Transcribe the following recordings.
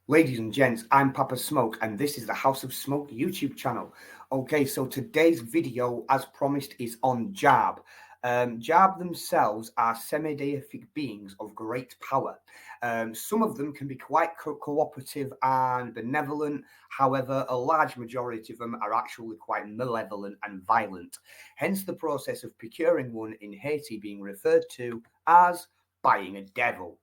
Ladies and gents, I'm Papa Smoke, and this is the House of Smoke YouTube channel. Okay, so today's video, as promised, is on Djjab. Djjab themselves are semi-deific beings of great power. Some of them can be quite cooperative and benevolent. However, a large majority of them are actually quite malevolent and violent. Hence the process of procuring one in Haiti being referred to as buying a devil.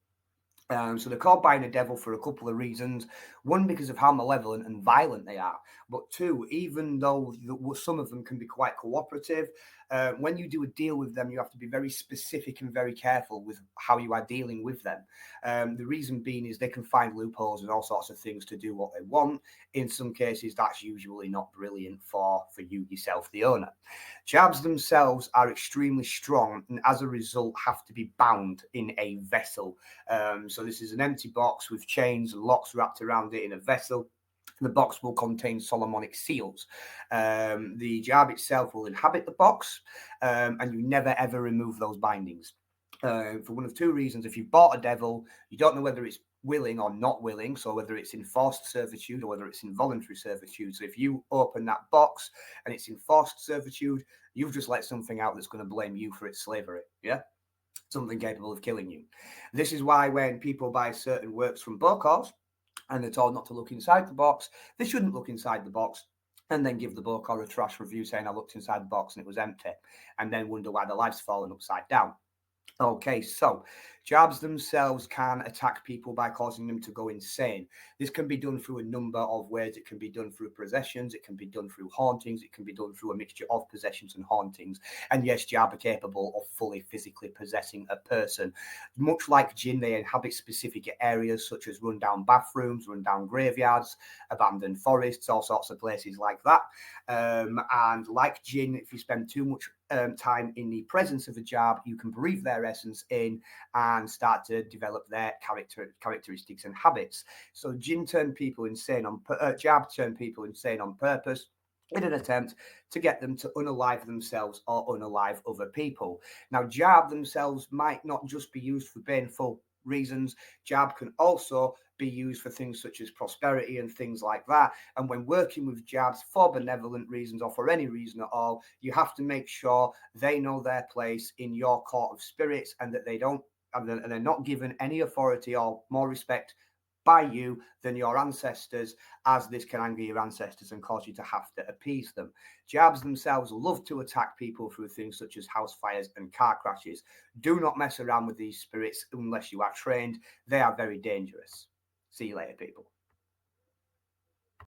So they're called buying a devil for a couple of reasons. One, because of how malevolent and violent they are. But two, even though some of them can be quite cooperative, when you do a deal with them, you have to be very specific and very careful with how you are dealing with them. The reason being is they can find loopholes and all sorts of things to do what they want. In some cases, that's usually not brilliant for you yourself, the owner. Djjabs themselves are extremely strong and as a result have to be bound in a vessel. So this is an empty box with chains and locks wrapped around it in a vessel. The box will contain Solomonic seals. The Djjab itself will inhabit the box, and you never ever remove those bindings. For one of two reasons. If you've bought a devil, you don't know whether it's willing or not willing, so whether it's in forced servitude or whether it's in voluntary servitude. So if you open that box and it's in forced servitude, you've just let something out that's going to blame you for its slavery. Yeah, something capable of killing you. This is why when people buy certain works from Bokors and they're told not to look inside the box, they shouldn't look inside the box and then give the Bokor a trash review saying I looked inside the box and it was empty, and then wonder why their life's fallen upside down. Okay, so Djjabs themselves can attack people by causing them to go insane. This can be done through a number of ways. It can be done through possessions, it can be done through hauntings, it can be done through a mixture of possessions and hauntings. And yes, Djjab are capable of fully physically possessing a person. Much like Jinn, they inhabit specific areas such as rundown bathrooms, rundown graveyards, abandoned forests, all sorts of places like that. And like Jinn, if you spend too much time in the presence of a Djjab, you can breathe their essence in and start to develop their characteristics and habits. So Jinn turn people insane on Djjab turn people insane on purpose in an attempt to get them to unalive themselves or unalive other people. Now, Djjab themselves might not just be used for baneful reasons. Djjab can also be used for things such as prosperity and things like that. And when working with Djjabs for benevolent reasons or for any reason at all, you have to make sure they know their place in your court of spirits and that they're not given any authority or more respect by you than your ancestors, as this can anger your ancestors and cause you to have to appease them. Djjabs themselves love to attack people through things such as house fires and car crashes. Do not mess around with these spirits unless you are trained. They are very dangerous. See you later, people.